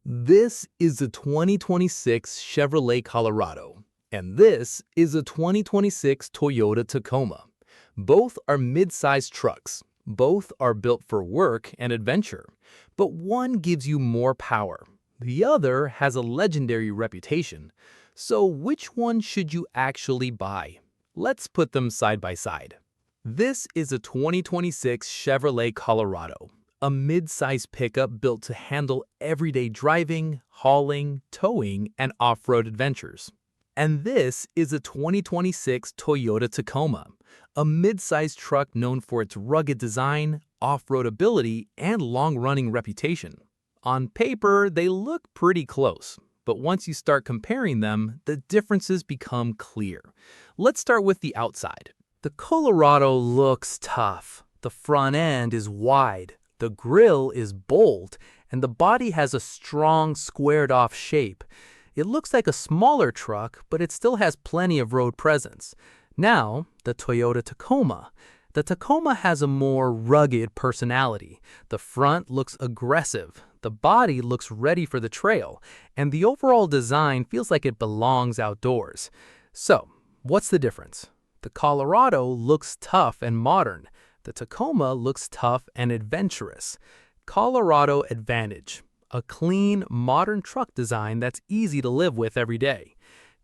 This is a 2026 Chevrolet Colorado, and this is a 2026 Toyota Tacoma. Both are mid-sized trucks. Both are built for work and adventure, but one gives you more power. The other has a legendary reputation. So which one should you actually buy? Let's put them side by side. This is a 2026 Chevrolet Colorado, a mid-size pickup built to handle everyday driving, hauling, towing, and off-road adventures. And this is a 2026 Toyota Tacoma, a mid-size truck known for its rugged design, off-road ability, and long-running reputation. On paper, they look pretty close, but once you start comparing them, the differences become clear. Let's start with the outside. The Colorado looks tough. The front end is wide. The grille is bold, and the body has a strong, squared-off shape. It looks like a smaller truck, but it still has plenty of road presence. Now, the Toyota Tacoma. The Tacoma has a more rugged personality. The front looks aggressive, the body looks ready for the trail, and the overall design feels like it belongs outdoors. So, what's the difference? The Colorado looks tough and modern. The Tacoma looks tough and adventurous. Colorado advantage: a clean, modern truck design that's easy to live with every day.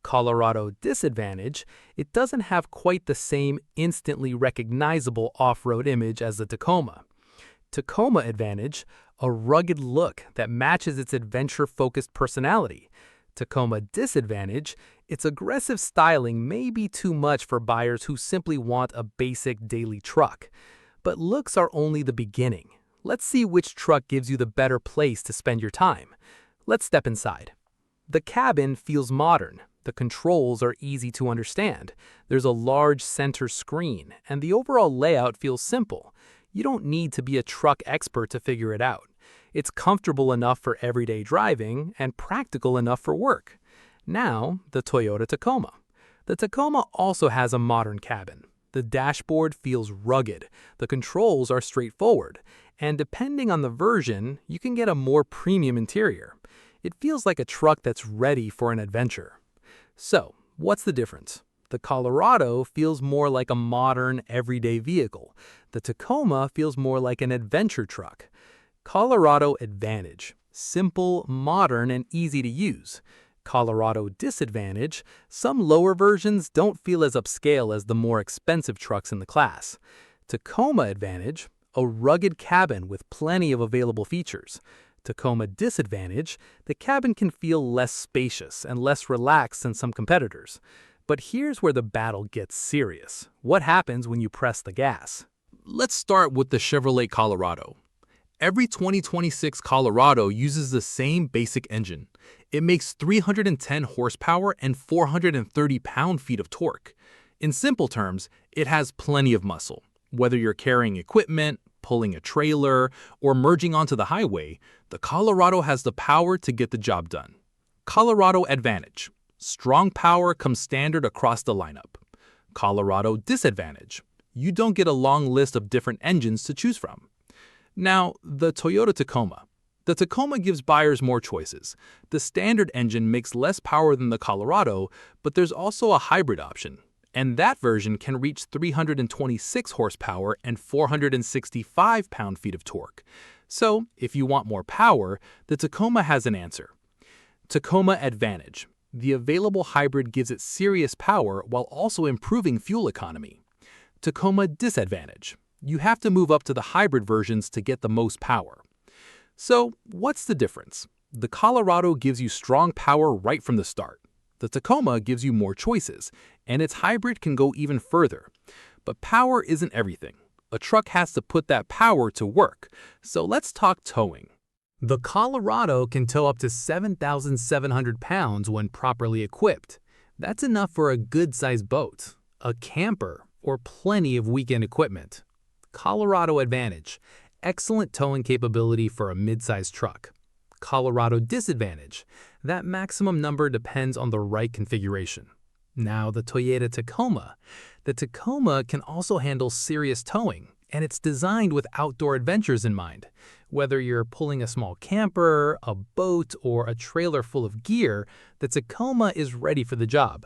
Colorado disadvantage: it doesn't have quite the same instantly recognizable off-road image as the Tacoma. Tacoma advantage: a rugged look that matches its adventure-focused personality. Tacoma disadvantage: its aggressive styling may be too much for buyers who simply want a basic daily truck. But looks are only the beginning. Let's see which truck gives you the better place to spend your time. Let's step inside. The cabin feels modern. The controls are easy to understand. There's a large center screen, and the overall layout feels simple. You don't need to be a truck expert to figure it out. It's comfortable enough for everyday driving and practical enough for work. Now, the Toyota Tacoma. The Tacoma also has a modern cabin. The dashboard feels rugged, the controls are straightforward, and depending on the version, you can get a more premium interior. It feels like a truck that's ready for an adventure. So, what's the difference? The Colorado feels more like a modern, everyday vehicle. The Tacoma feels more like an adventure truck. Colorado advantage: simple, modern, and easy to use. Colorado disadvantage: some lower versions don't feel as upscale as the more expensive trucks in the class. Tacoma advantage: a rugged cabin with plenty of available features. Tacoma disadvantage: the cabin can feel less spacious and less relaxed than some competitors. But here's where the battle gets serious. What happens when you press the gas? Let's start with the Chevrolet Colorado. Every 2026 Colorado uses the same basic engine. It makes 310 horsepower and 430 pound-feet of torque. In simple terms, it has plenty of muscle. Whether you're carrying equipment, pulling a trailer, or merging onto the highway, the Colorado has the power to get the job done. Colorado advantage: strong power comes standard across the lineup. Colorado disadvantage: you don't get a long list of different engines to choose from. Now, the Toyota Tacoma. The Tacoma gives buyers more choices. The standard engine makes less power than the Colorado, but there's also a hybrid option, and that version can reach 326 horsepower and 465 pound-feet of torque. So, if you want more power, the Tacoma has an answer. Tacoma advantage: the available hybrid gives it serious power while also improving fuel economy. Tacoma disadvantage: you have to move up to the hybrid versions to get the most power. So, what's the difference? The Colorado gives you strong power right from the start. The Tacoma gives you more choices, and its hybrid can go even further. But power isn't everything. A truck has to put that power to work. So let's talk towing. The Colorado can tow up to 7,700 pounds when properly equipped. That's enough for a good-sized boat, a camper, or plenty of weekend equipment. Colorado advantage: excellent towing capability for a mid-sized truck. Colorado disadvantage: that maximum number depends on the right configuration. Now, the Toyota Tacoma. The Tacoma can also handle serious towing, and it's designed with outdoor adventures in mind. Whether you're pulling a small camper, a boat, or a trailer full of gear, the Tacoma is ready for the job.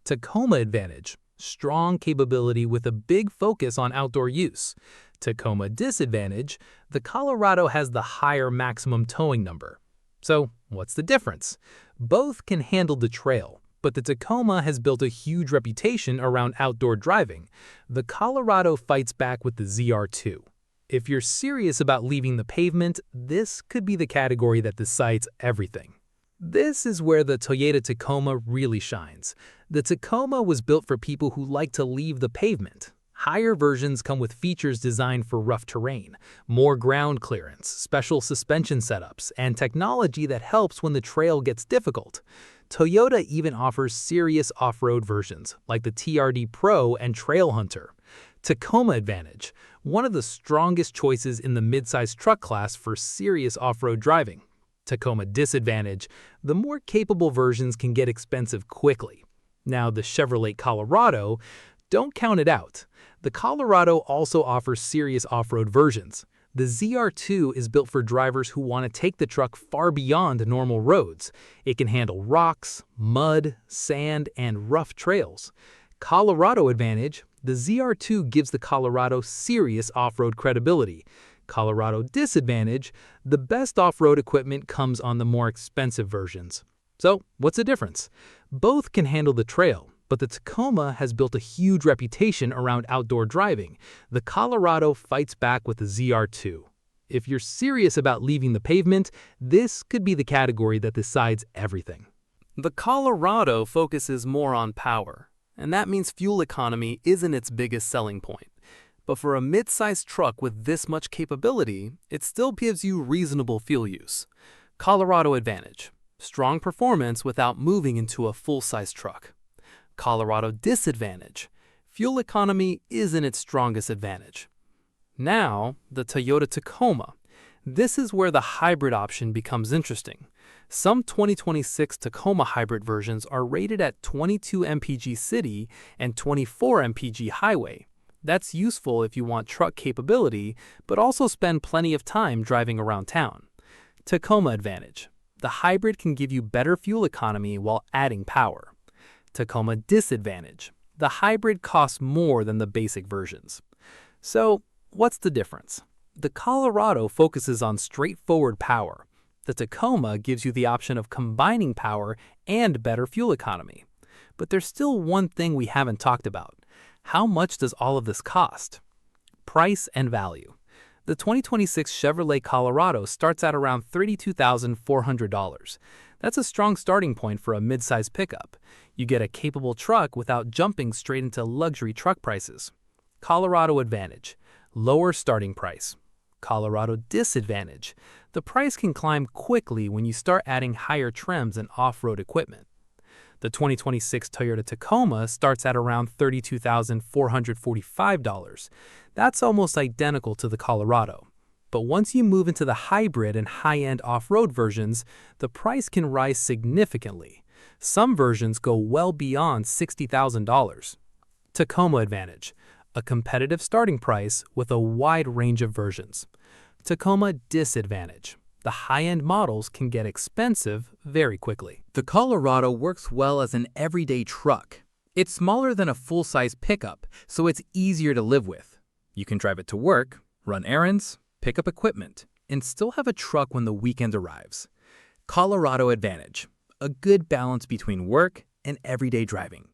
Tacoma advantage: strong capability with a big focus on outdoor use. Tacoma disadvantage: the Colorado has the higher maximum towing number. So, what's the difference? Both can handle the trail, but the Tacoma has built a huge reputation around outdoor driving. The Colorado fights back with the ZR2. If you're serious about leaving the pavement, this could be the category that decides everything. This is where the Toyota Tacoma really shines. The Tacoma was built for people who like to leave the pavement. Higher versions come with features designed for rough terrain, more ground clearance, special suspension setups, and technology that helps when the trail gets difficult. Toyota even offers serious off-road versions, like the TRD Pro and Trailhunter. Tacoma advantage: one of the strongest choices in the midsize truck class for serious off-road driving. Tacoma disadvantage: the more capable versions can get expensive quickly. Now, the Chevrolet Colorado, don't count it out. The Colorado also offers serious off-road versions. The ZR2 is built for drivers who want to take the truck far beyond normal roads. It can handle rocks, mud, sand, and rough trails. Colorado advantage: the ZR2 gives the Colorado serious off-road credibility. Colorado disadvantage: the best off-road equipment comes on the more expensive versions. So, what's the difference? Both can handle the trail, but the Tacoma has built a huge reputation around outdoor driving. The Colorado fights back with the ZR2. If you're serious about leaving the pavement, this could be the category that decides everything. The Colorado focuses more on power, and that means fuel economy isn't its biggest selling point. But for a mid-sized truck with this much capability, it still gives you reasonable fuel use. Colorado advantage: strong performance without moving into a full-size truck. Colorado disadvantage: fuel economy isn't its strongest advantage. Now, the Toyota Tacoma. This is where the hybrid option becomes interesting. Some 2026 Tacoma hybrid versions are rated at 22 mpg city and 24 mpg highway. That's useful if you want truck capability, but also spend plenty of time driving around town. Tacoma advantage: the hybrid can give you better fuel economy while adding power. Tacoma disadvantage: the hybrid costs more than the basic versions. So, what's the difference? The Colorado focuses on straightforward power. The Tacoma gives you the option of combining power and better fuel economy. But there's still one thing we haven't talked about. How much does all of this cost? Price and value. The 2026 Chevrolet Colorado starts at around $32,400. That's a strong starting point for a midsize pickup. You get a capable truck without jumping straight into luxury truck prices. Colorado advantage: lower starting price. Colorado disadvantage: the price can climb quickly when you start adding higher trims and off-road equipment. The 2026 Toyota Tacoma starts at around $32,445. That's almost identical to the Colorado. But once you move into the hybrid and high-end off-road versions, the price can rise significantly. Some versions go well beyond $60,000. Tacoma advantage: a competitive starting price with a wide range of versions. Tacoma disadvantage: the high-end models can get expensive very quickly. The Colorado works well as an everyday truck. It's smaller than a full-size pickup, so it's easier to live with. You can drive it to work, run errands, pick up equipment, and still have a truck when the weekend arrives. Colorado advantage: a good balance between work and everyday driving.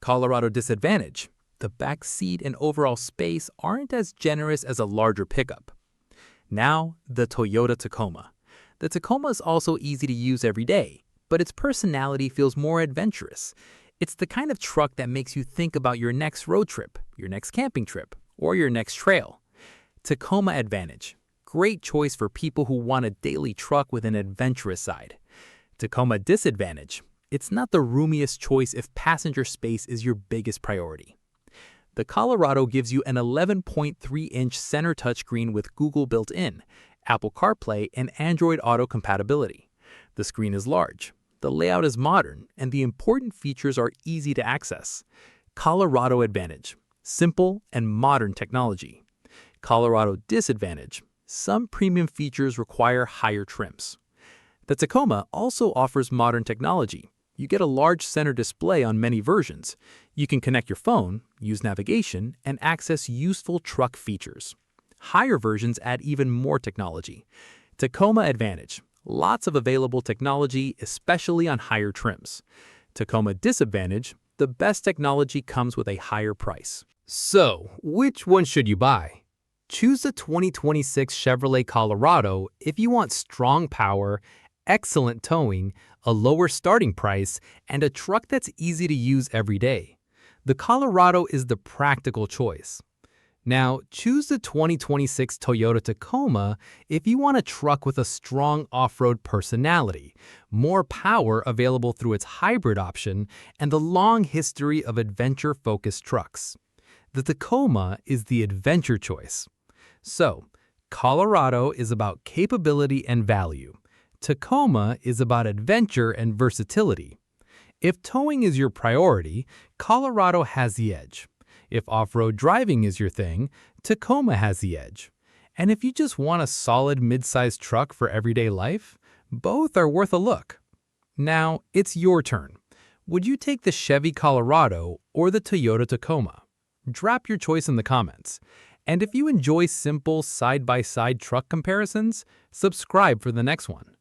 Colorado disadvantage: the back seat and overall space aren't as generous as a larger pickup. Now, the Toyota Tacoma. The Tacoma is also easy to use every day, but its personality feels more adventurous. It's the kind of truck that makes you think about your next road trip, your next camping trip, or your next trail. Tacoma advantage: great choice for people who want a daily truck with an adventurous side. Tacoma disadvantage: it's not the roomiest choice if passenger space is your biggest priority. The Colorado gives you an 11.3-inch center touchscreen with Google built in, Apple CarPlay, and Android Auto compatibility. The screen is large, the layout is modern, and the important features are easy to access. Colorado advantage: simple and modern technology. Colorado disadvantage: some premium features require higher trims. The Tacoma also offers modern technology. You get a large center display on many versions. You can connect your phone, use navigation, and access useful truck features. Higher versions add even more technology. Tacoma Advantage. Lots of available technology, especially on higher trims. Tacoma Disadvantage. The best technology comes with a higher price. So, which one should you buy? Choose the 2026 Chevrolet Colorado if you want strong power, excellent towing, a lower starting price, and a truck that's easy to use every day. The Colorado is the practical choice. Now, choose the 2026 Toyota Tacoma if you want a truck with a strong off-road personality, more power available through its hybrid option, and the long history of adventure-focused trucks. The Tacoma is the adventure choice. So, Colorado is about capability and value. Tacoma is about adventure and versatility. If towing is your priority, Colorado has the edge. If off-road driving is your thing, Tacoma has the edge. And if you just want a solid mid-sized truck for everyday life, both are worth a look. Now, it's your turn. Would you take the Chevy Colorado or the Toyota Tacoma? Drop your choice in the comments. And if you enjoy simple side-by-side truck comparisons, subscribe for the next one.